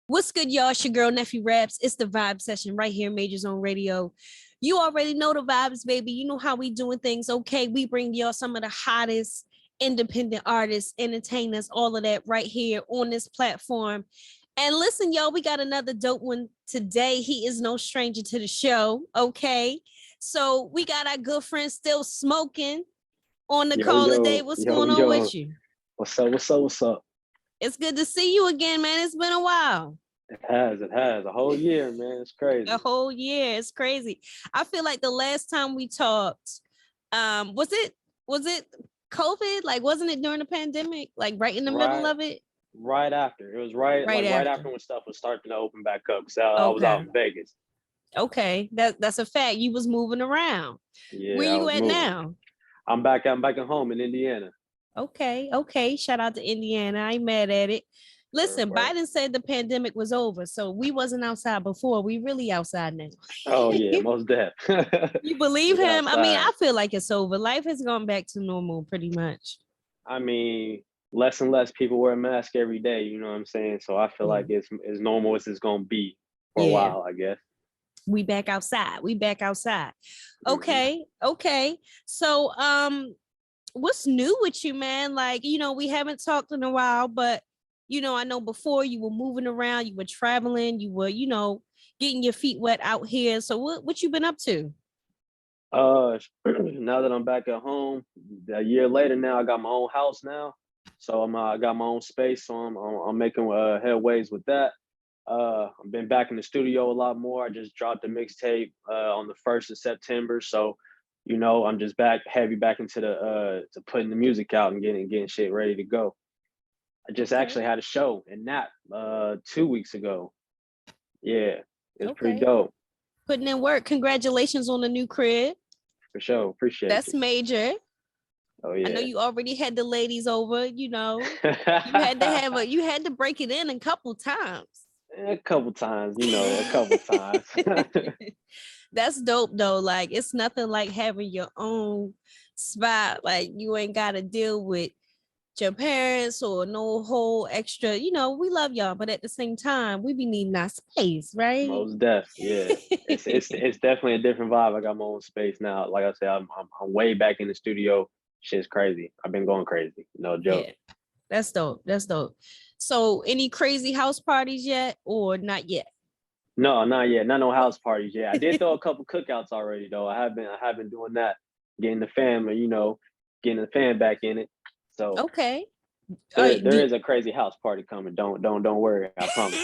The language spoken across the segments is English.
What's good, y'all? It's your girl, NeffyRaps. It's the Vibe Session right here, Major Zone Radio. You already know the vibes, baby. You know how we doing things. Okay, we bring y'all some of the hottest independent artists, entertainers, all of that right here on this platform. And listen, y'all, we got another dope one today. He is no stranger to the show. Okay, so we got our good friend Still Smoking on the Yo, call today. yo, What's yo, going on yo. with you? What's up? What's up? What's up? It's good to see you again, man. It's been a while. It has a whole year, man. It's A crazy. whole year. It's crazy. I feel like the last time we talked, was it COVID? Like, wasn't it during the pandemic? Like right in the middle Right, of it? right after. It was right, Right like right after. after when stuff was starting to open back up. Cause I was out Okay. in Vegas. Okay. That's a fact. You was moving around. Where Yeah, I you was at moving. now? I'm back at home in Indiana. Okay. Okay. Shout out to Indiana. I ain't mad at it. Word, Listen, word. Biden said the pandemic was over. So we wasn't outside before. We really outside now. Oh yeah, most def. You believe We him? I mean, outside. I feel like it's over. Life has gone back to normal pretty much. I mean, less and less people wear a mask every day. You know what I'm saying? So I feel Yeah. like it's as normal as it's gonna be for a Yeah. while, I guess. We back outside. We back outside. Hmm. Okay. Okay. So what's new with you, man? Like, we haven't talked in a while, but I know before you were moving around, you were traveling, you were, getting your feet wet out here. So what you been up to? Now that I'm back at home, a year later now, I got my own house now, so I got my own space, so I'm making headways with that. I've been back in the studio a lot more. I just dropped a mixtape on the 1st of September, so I'm just back into the to putting the music out and getting shit ready to go. I just Okay. actually had a show in Nap 2 weeks ago. Yeah, it's pretty Okay. dope Putting in work. Congratulations on the new crib. for sure. Appreciate That's you. major. Oh I know yeah. you already had the ladies over, you had to break it in a couple times. A couple times, a couple times. That's dope though. Like it's nothing like having your own spot. Like you ain't gotta deal with your parents or no whole extra, we love y'all, but at the same time, we be needing our space, right? Most def, yeah. It's definitely a different vibe. I got my own space now. Like I said, I'm way back in the studio. Shit's crazy. I've been going crazy. No joke. Yeah, that's dope. That's dope. So any crazy house parties yet or not yet? No, not yet. Not no house parties yet. I did throw a couple cookouts already though. I have been doing that, getting the family, getting the fan back in it. So Okay. there is a crazy house party coming. Don't worry. I promise.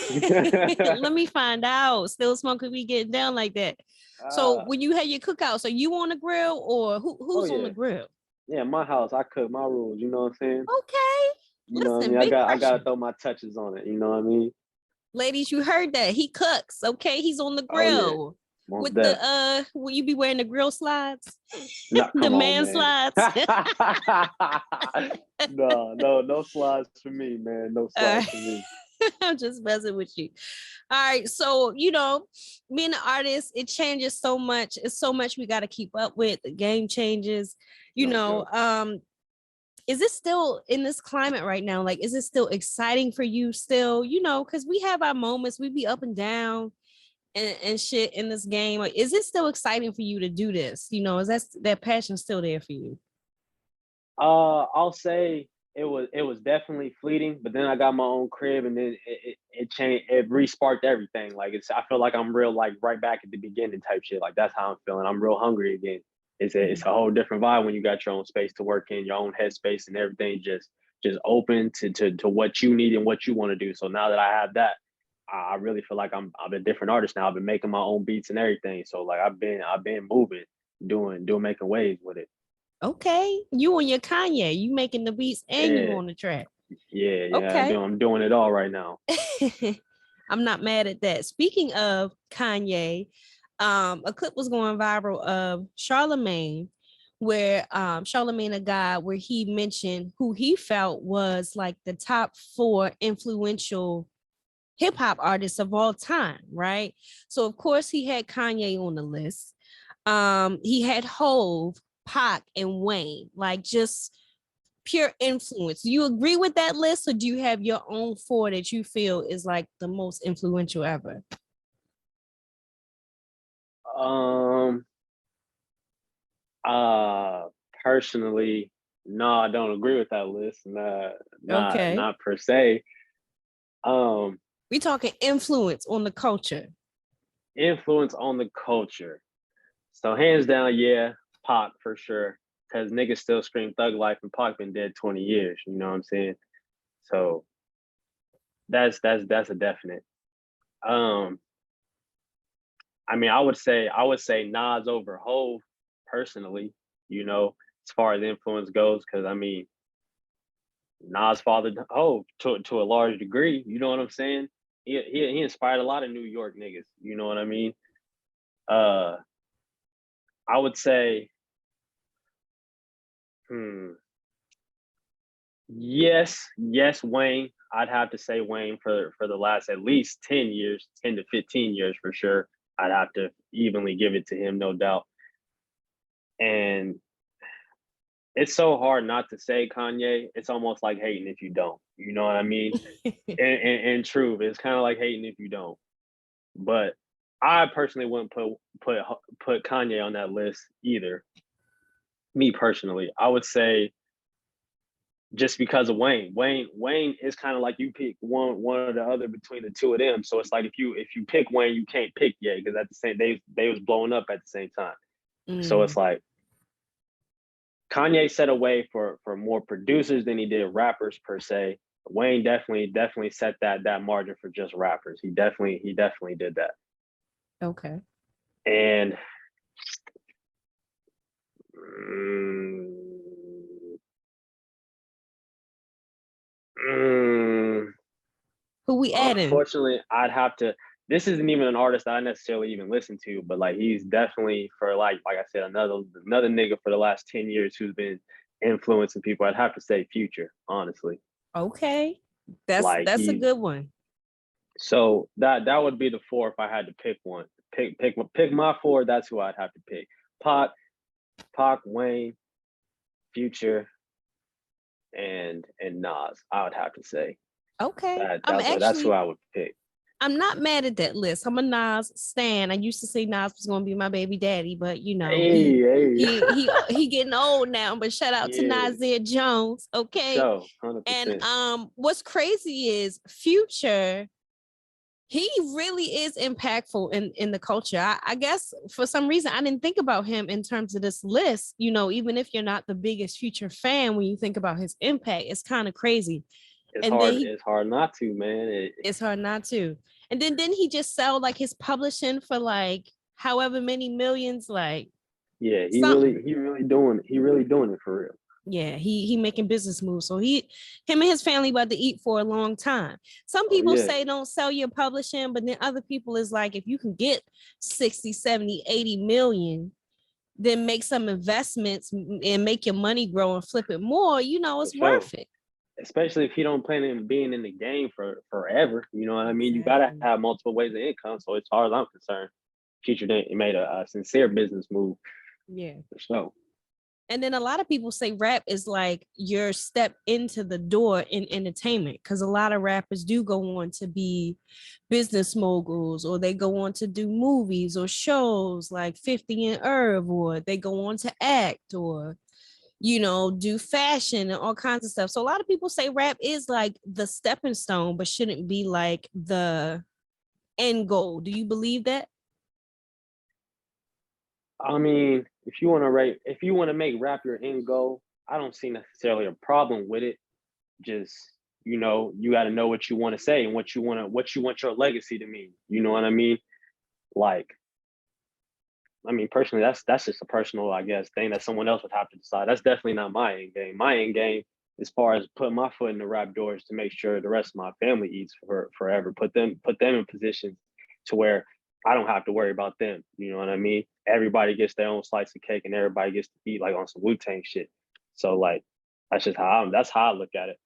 Let me find out. Still smoking, we getting down like that. So uh, when you had your cookouts, are you on the grill or oh who's on the yeah, grill? yeah. My house, I cook my rules. You know what I'm saying? Okay. You know what I Listen, mean? big I gotta pressure. throw my touches on it. You know what I mean? Ladies, you heard that. He cooks. Okay. He's on the Oh yeah, grill. most With the deaf. will you be wearing the grill slides? No, The come on, man man. slides. No slides for me, man. No uh, slides for me. I'm just messing with you. All right. So, being an artist, it changes so much. It's so much we got to keep up with. The game changes, you No know. joke. Is it still in this climate right now? Like, is it still exciting for you still? Because we have our moments, we be up and down and shit in this game. Like, is it still exciting for you to do this? Is that passion still there for you? I'll say it was definitely fleeting, but then I got my own crib, and then it changed. It re-sparked everything. Like I feel like I'm real, like right back at the beginning type shit. Like that's how I'm feeling. I'm real hungry again. It's a whole different vibe when you got your own space to work in, your own headspace, and everything just open to what you need and what you want to do. So now that I have that, I really feel like I'm a different artist now. I've been making my own beats and everything. So like I've been moving, doing making waves with it. Okay. You and your Kanye, you making the beats and you Yeah, on the track. yeah. I'm Okay. doing it all right now. I'm not mad at that. Speaking of Kanye, a clip was going viral of Charlemagne, where Charlemagne a guy where he mentioned who he felt was like the top four influential hip hop artists of all time, right? So of course he had Kanye on the list. He had Hove, Pac, and Wayne, like just pure influence. Do you agree with that list, or do you have your own four that you feel is like the most influential ever? Um, uh, Personally, no, I don't agree with that list. Okay. Not per se. Um, We talking influence on the culture. Influence on the culture. So hands down, yeah, Pac for sure. Cause niggas still scream thug life and Pac been dead 20 years. You know what I'm saying? So that's a definite. Um, I mean, I would say Nas over Hove personally, you know, as far as influence goes, because I mean, Nas fathered Hove to a large degree. You know what I'm saying? He inspired a lot of New York niggas. You know what I mean? Uh, I would say, hmm, yes, Wayne. I'd have to say Wayne for the last at least 10 years, 10 to 15 years for sure. I'd have to evenly give it to him, no doubt. And it's so hard not to say Kanye. It's almost like hating if you don't. You know what I mean? And truth, it's kind of like hating if you don't. But I personally wouldn't put Kanye on that list either. Me personally, I would say just because of Wayne. Wayne is kind of like you pick one or the other between the two of them. So it's like if you pick Wayne, you can't pick Ye because at the same they was blowing up at the same time. So it's like Kanye set a way for more producers than he did rappers per se. Wayne definitely set that margin for just rappers. He definitely did that. Okay. And Who we adding? unfortunately, I'd have to. This isn't even an artist that I necessarily even listen to, but like he's definitely for like I said, another nigga for the last 10 years who's been influencing people. I'd have to say Future, honestly. Okay. Like That's a he, good one. so that would be the four if I had to pick one. Pick my four. That's who I'd have to pick. Pac, Wayne, Future, and Nas. I would have to say Okay. that's who I would pick. I'm not mad at that list. I'm a Nas stan. I used to say Nas was gonna be my baby daddy, but you know, Hey. he getting old now. But shout out to Yeah, Nasir Jones. for Okay. sure, 100%. And what's crazy is Future, he really is impactful in the culture. I guess for some reason I didn't think about him in terms of this list. You know, even if you're not the biggest Future fan, when you think about his impact, it's kind of crazy. And then It's hard not to, man. it's hard not to. And then didn't he just sell like his publishing for like however many millions, like Yeah, something? he really doing it for real. Yeah, he making business moves. So him and his family about to eat for a long time. Some Oh people yeah, say don't sell your publishing, but then other people is like, if you can get 60, 70, 80 million, then make some investments and make your money grow and flip it more, you know, for it's sure. worth it. Especially if you don't plan on being in the game for forever. You know what I mean? You gotta Exactly. have multiple ways of income. So as far as I'm concerned, Future made a sincere business move Yeah. for sure. And then a lot of people say rap is like your step into the door in entertainment because a lot of rappers do go on to be business moguls or they go on to do movies or shows like 50 and Irv, or they go on to act or, you know, do fashion and all kinds of stuff. So a lot of people say rap is like the stepping stone, but shouldn't be like the end goal. Do you believe that? I mean, if you want to make rap your end goal, I don't see necessarily a problem with it. Just you got to know what you want to say and what you want your legacy to mean. You know what I mean? Like, I mean, personally, that's just a personal, I guess, thing that someone else would have to decide. That's definitely not my end game. My end game, as far as putting my foot in the rap doors, to make sure the rest of my family eats forever. Put them in positions to where I don't have to worry about them. You know what I mean? Everybody gets their own slice of cake, and everybody gets to eat like on some Wu-Tang shit. So like, that's how I look at it.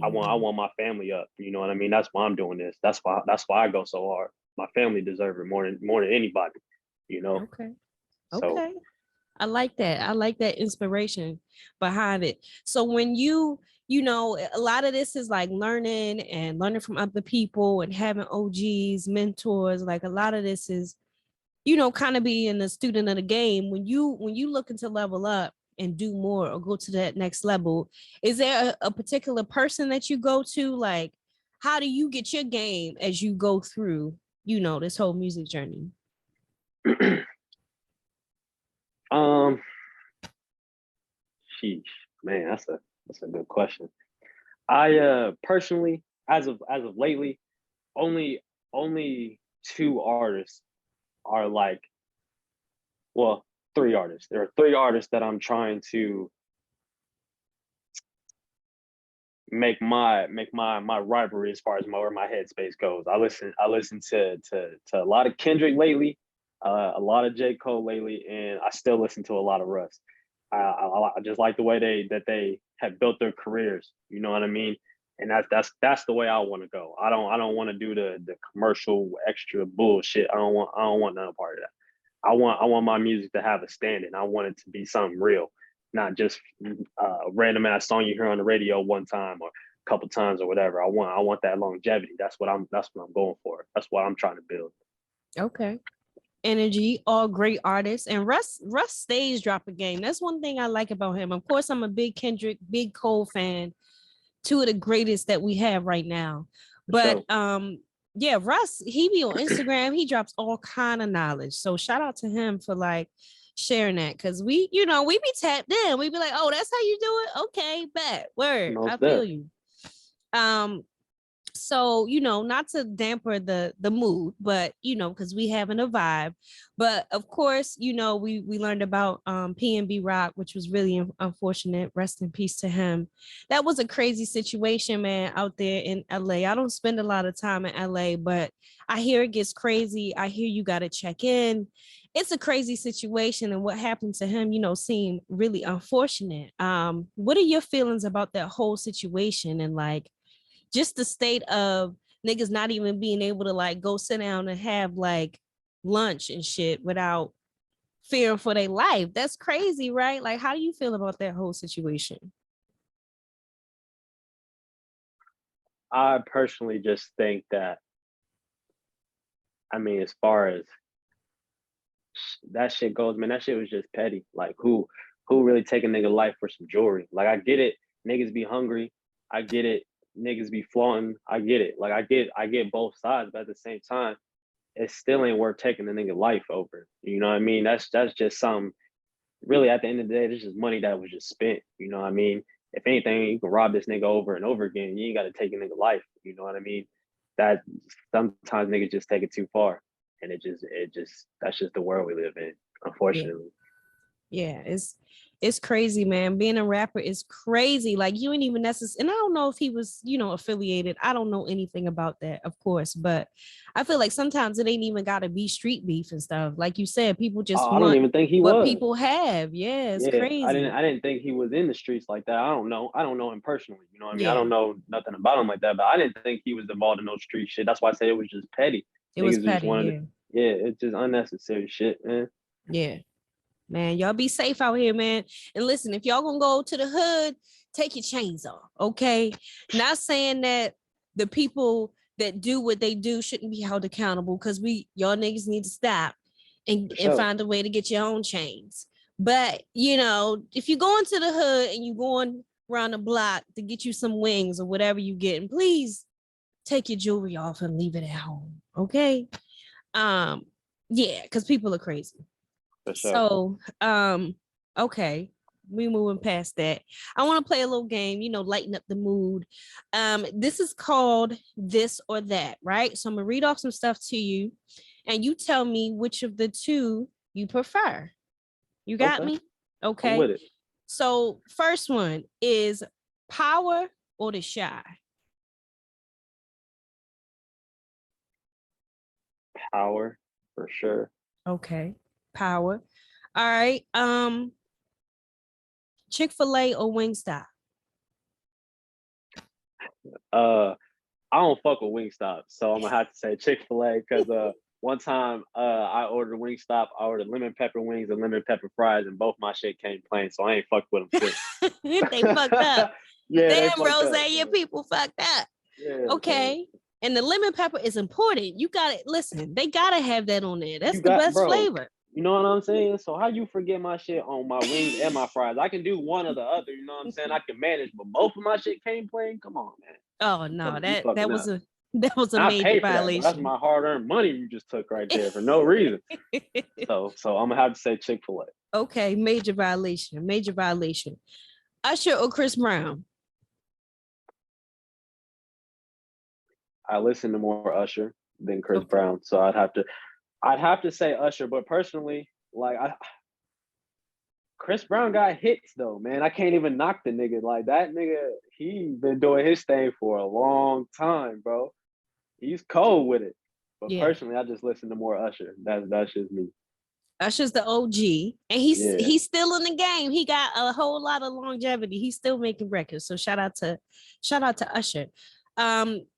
I Mhm. want my family up. You know what I mean? That's why I'm doing this. That's why I go so hard. My family deserve it more than anybody. You know. Okay. So Okay. I like that. I like that inspiration behind it. So when you know, a lot of this is like learning from other people and having OGs, mentors. Like a lot of this is, you know, kind of being a student of the game. When you looking to level up and do more or go to that next level, is there a particular person that you go to? Like, how do you get your game as you go through, you know, this whole music journey? Um, sheesh, man, that's a good question. I personally, as of lately, only only two artists are like, well, three artists. There are three artists that I'm trying to make my rivalry as far as where my headspace goes. I listen to a lot of Kendrick lately, a lot of J. Cole lately, and I still listen to a lot of Russ. I just like the way they have built their careers. You know what I mean? And that's the way I want to go. I don't want to do the commercial extra bullshit. I don't want none part of that. I want my music to have a standing. I want it to be something real, not just a random ass song you hear on the radio one time or a couple times or whatever. I want that longevity. That's what I'm going for. That's what I'm trying to build. Okay. Energy, all great artists. And Russ stays dropping game. That's one thing I like about him. Of course, I'm a big Kendrick, big Cole fan, two of the greatest that we have right now. For But sure. yeah, Russ, he be on Instagram, he drops all kind of knowledge. So shout out to him for like sharing that, because we, you know, we be tapped in. We be like, oh, that's how you do it. Okay, bet, word, I Most feel deaf. you. um so, you know, not to damper the mood, but you know, because we having a vibe. But of course, you know, we learned about PNB Rock, which was really unfortunate. Rest in peace to him. That was a crazy situation, man, out there in LA. I don't spend a lot of time in LA, but I hear it gets crazy. I hear you got to check in. It's a crazy situation, and what happened to him, you know, seemed really unfortunate. What are your feelings about that whole situation, and like just the state of niggas not even being able to like go sit down and have like lunch and shit without fearing for their life? That's crazy, right? Like, how do you feel about that whole situation? I personally just think that, I mean, as far as that shit goes, man, that shit was just petty. Like who really take a nigga life for some jewelry? Like I get it, niggas be hungry. I get it, niggas be flaunting. I get it. Like I get both sides, but at the same time, it still ain't worth taking the nigga life over. You know what I mean? That's just some, really at the end of the day, this is money that was just spent. You know what I mean? If anything, you can rob this nigga over and over again. You ain't got to take a nigga life. You know what I mean? That sometimes niggas just take it too far, and it just that's just the world we live in, Yeah. unfortunately. Yeah, it's crazy, man. Being a rapper is crazy. Like you ain't even necessary. And I don't know if he was, you know, affiliated. I don't know anything about that, of course. But I feel like sometimes it ain't even gotta be street beef and stuff. Like you said, people just I don't want even think he what was. people have. Yeah, it's Yeah, I crazy. didn't. I didn't think he was in the streets like that. I don't know him personally. You know what I mean? I Yeah, don't know nothing about him like that. But I didn't think he was involved in no street shit. That's why I said it was just petty. it was Niggas just petty. wanted. Yeah, Yeah, it's just unnecessary shit, man. yeah. Man, y'all be safe out here, man. And listen, if y'all gonna go to the hood, take your chains off, okay? Not saying that the people that do what they do shouldn't be held accountable, because y'all niggas need to stop For and sure. find a way to get your own chains. But you know, if you go into the hood and you going around the block to get you some wings or whatever you getting, please take your jewelry off and leave it at home, okay? Um, yeah, because people are crazy. For sure. So, okay, we moving past that. I want to play a little game, you know, lighten up the mood. This is called This or That, right? So I'm gonna read off some stuff to you, and you tell me which of the two you prefer. You got Okay. me? I'm Okay. with it. So first one is power or the shy. Power, for sure. Okay, power. All right. Chick-fil-A or Wingstop? Uh, I don't fuck with Wingstop, so I'm gonna have to say Chick-fil-A because one time, I ordered Wingstop. I ordered lemon pepper wings and lemon pepper fries, and both my shit came plain. So I ain't fucked with them since. They fucked up. Yeah, they Damn, fucked Rose, up. your people fucked up. Yeah. Okay. And the lemon pepper is important. You got to listen. They gotta have that on there. That's You the got, best bro. flavor. You know what I'm saying? So how you forget my shit on my wings and my fries? I can do one or the other. You know what I'm saying? I can manage, but both of my shit came plain. Come on, man. Oh no, You that was up. that was a I major paid for violation. that, that's my hard-earned money you just took right there for no reason. So I'm gonna have to say Chick-fil-A. Okay, major violation. Major violation. Usher or Chris Brown? I listen to more Usher than Chris Brown, so I'd have to say Usher. But personally, like Chris Brown got hits though, man. I can't even knock the nigga. Like that nigga, he been doing his thing for a long time, bro. He's cold with it. But personally, I just listen to more Usher. That's just me. Usher's the OG, and he's still in the game. He got a whole lot of longevity. He's still making records. So shout out to Usher.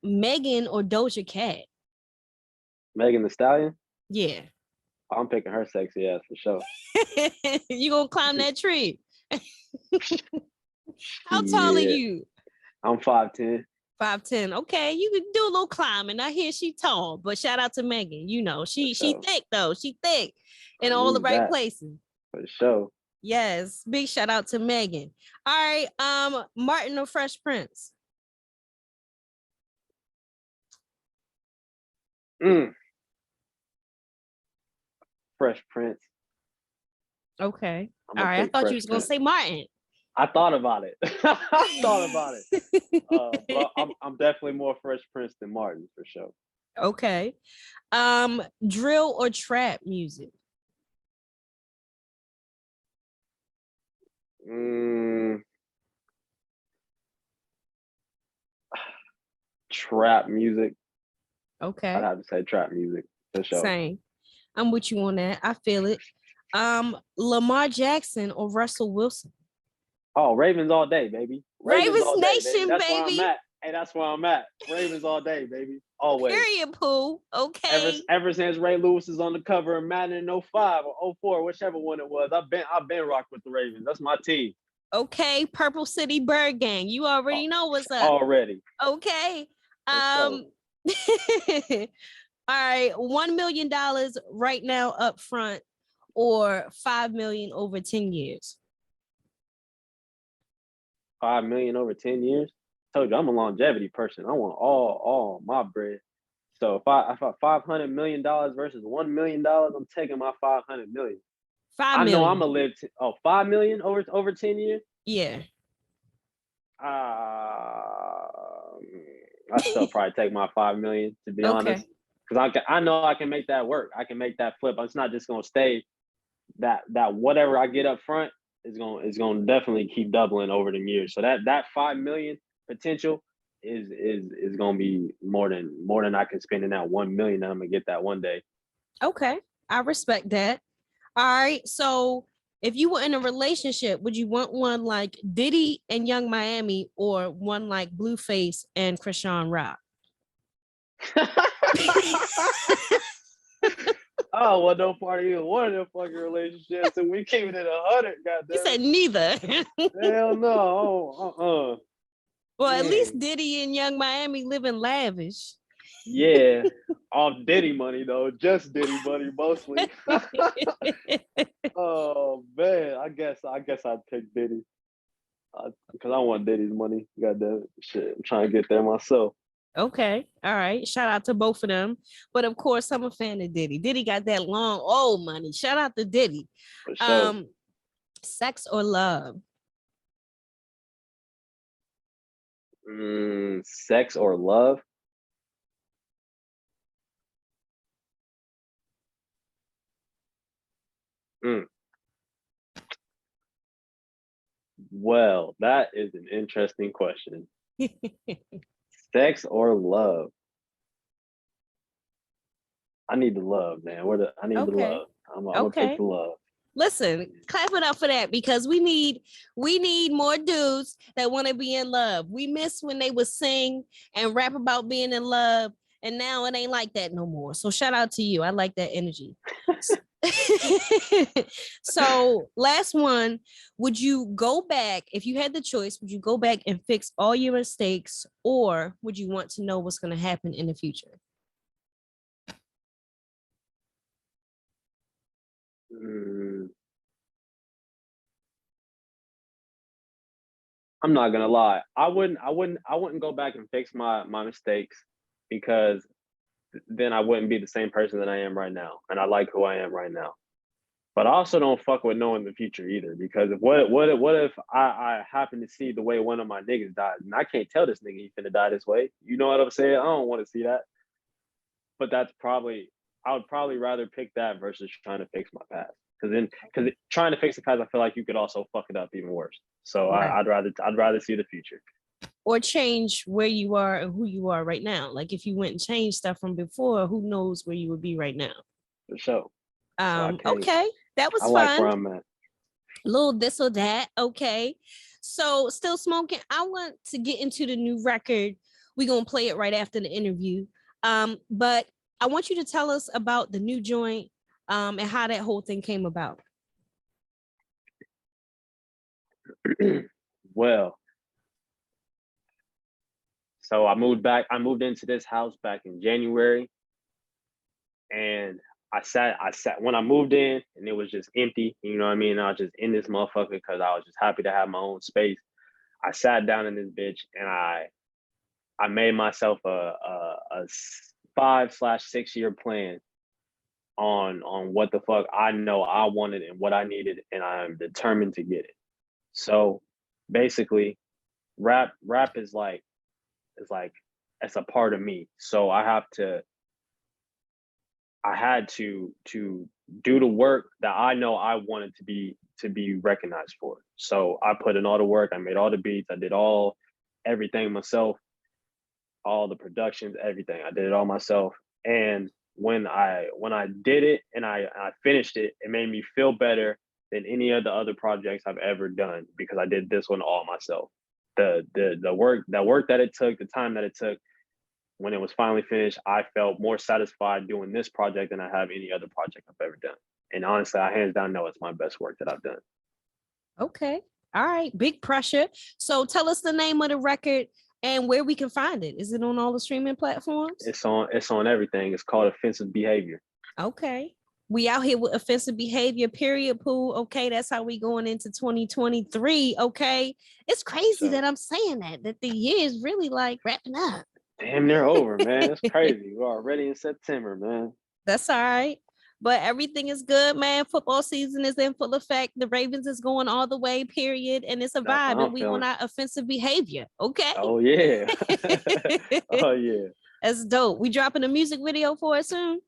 Megan or Doja Cat? Megan Thee Stallion? Yeah. I'm picking her sexy ass for sure. You gonna climb that tree? How tall are you? I'm 5'10". 5'10". Okay, you can do a little climbing. I hear she tall, but shout out to Megan. You know, she thick though. She thick in all the right places. For sure. Yes, big shout out to Megan. All right, Martin or Fresh Prince? Fresh Prince. Okay. All right. I thought you was gonna say Martin. I thought about it. But I'm definitely more Fresh Prince than Martin for sure. Okay. Drill or trap music? Trap music. Okay. I'd have to say trap music for sure. Same. I'm with you on that. I feel it. Lamar Jackson or Russell Wilson? Oh, Ravens all day, baby. Ravens Nation, baby. That's baby. where I'm at. Hey, that's where I'm at. Ravens all day, baby. Always. Period, Pooh. Okay. Ever since Ray Lewis is on the cover of Madden in 05 or 04, whichever one it was, I've been rocked with the Ravens. That's my team. Okay, Purple City Bird Gang. You already know what's up. Already. Okay. All right, $1 million right now up front or $5 million over 10 years? 5 million over 10 years. I told you I'm a longevity person. I want all my bread. So if I $500 million versus $1 million, I'm taking my 500 million. 5 million. I know I'm gonna live 5 million over 10 years. Yeah. I still probably take my 5 million to be honest, because I know I can make that work. I can make that flip. It's not just gonna stay that whatever I get up front is gonna definitely keep doubling over the years. So that 5 million potential is gonna be more than I can spend in that 1 million. I'm gonna get that one day. Okay, I respect that. All right, so if you were in a relationship, would you want one like Diddy and Young Miami or one like Blueface and Krishan Rock? Oh, well, no part of either one of them fucking relationships, and we keep it at 100. Goddamn. You said neither. Hell no. Well, at least Diddy and Young Miami living lavish. Yeah, off Diddy money though, just Diddy money mostly. Oh man, I guess I'd pick Diddy because I want Diddy's money. Goddamn shit, I'm trying to get there myself. Okay, all right. Shout out to both of them, but of course, I'm a fan of Diddy. Diddy got that long old money. Shout out to Diddy. For sure. Sex or love? Sex or love? Well, that is an interesting question. Sex or love? I need the love, man. I need the love. I'm gonna pick the love. Listen, clap it up for that because we need more dudes that want to be in love. We miss when they would sing and rap about being in love And now it ain't like that no more. So shout out to you. I like that energy. So last one, would you go back if you had the choice? Would you go back and fix all your mistakes, or would you want to know what's going to happen in the future? I'm not gonna lie. I wouldn't go back and fix my mistakes, because then I wouldn't be the same person that I am right now, and I like who I am right now. But I also don't fuck with knowing the future either, because what if I happen to see the way one of my niggas died, and I can't tell this nigga he finna die this way. You know what I'm saying? I don't want to see that. But I would probably rather pick that versus trying to fix my past. Because trying to fix the past, I feel like you could also fuck it up even worse. So Right. I'd rather see the future. Or change where you are and who you are right now. Like if you went and changed stuff from before, who knows where you would be right now. For sure. So I can't. Okay, that I was like fun. where I'm at. Little this or that. Okay. So still smoking. I want to get into the new record. We're gonna play it right after the interview. But I want you to tell us about the new joint and how that whole thing came about. Well, so I moved into this house back in January, and I sat when I moved in, and it was just empty. You know what I mean? I was just in this motherfucker because I was just happy to have my own space. I sat down in this bitch, and I made myself a 5/6 year plan on what the fuck I know I wanted and what I needed, and I'm determined to get it. So basically, rap is like it's a part of me. So I had to do the work that I know I wanted to be recognized for. So I put in all the work. I made all the beats. I did everything myself, all the productions, everything. I did it all myself. And when I did it and I finished it, it made me feel better than any of the other projects I've ever done, because I did this one all myself. The work that it took, the time that it took, when it was finally finished, I felt more satisfied doing this project than I have any other project I've ever done. And honestly, I hands down know it's my best work that I've done. Okay. All right. Big pressure. So tell us the name of the record and where we can find it. Is it on all the streaming platforms? It's on everything. It's called Offensive Behavior. Okay. We out here with offensive behavior, period, Pooh. Okay. That's how we going into 2023. Okay. It's crazy that I'm saying that the year is really like wrapping up. Damn near over, man. It's crazy. We're already in September, man. That's all right. But everything is good, man. Football season is in full effect. The Ravens is going all the way, period. And it's a That's how vibe. And I'm we on feeling. our offensive behavior. Okay. Oh yeah. Oh yeah. That's dope. We dropping a music video for it soon.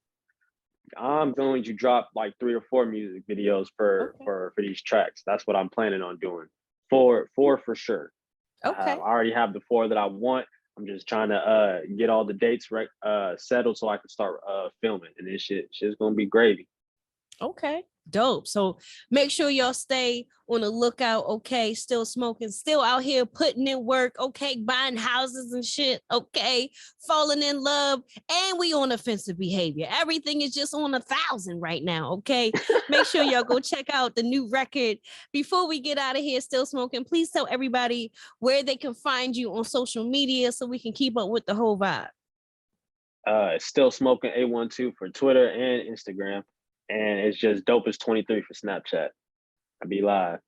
I'm going to drop like 3 or 4 music videos for these tracks. That's what I'm planning on doing. Four for sure. Okay. I already have the 4 that I want. I'm just trying to get all the dates settled so I can start filming, and this shit's gonna be gravy. Okay. Dope. So make sure y'all stay on the lookout. Okay. Still smoking, still out here putting in work. Okay. Buying houses and shit. Okay. Falling in love. And we on offensive behavior. Everything is just on 1,000 right now. Okay. Make sure y'all go check out the new record. Before we get out of here, Still Smoking, please tell everybody where they can find you on social media so we can keep up with the whole vibe. Still Smoking A12 for Twitter and Instagram. And it's just Dope as 23 for Snapchat. I be live.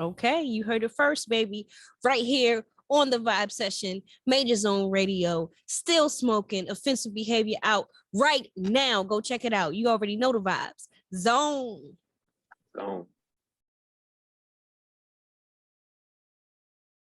Okay, you heard it first, baby. Right here on the Vibe Session, Major Zone Radio, Still Smoking, offensive behavior out right now. Go check it out. You already know the vibes. Zone. Zone.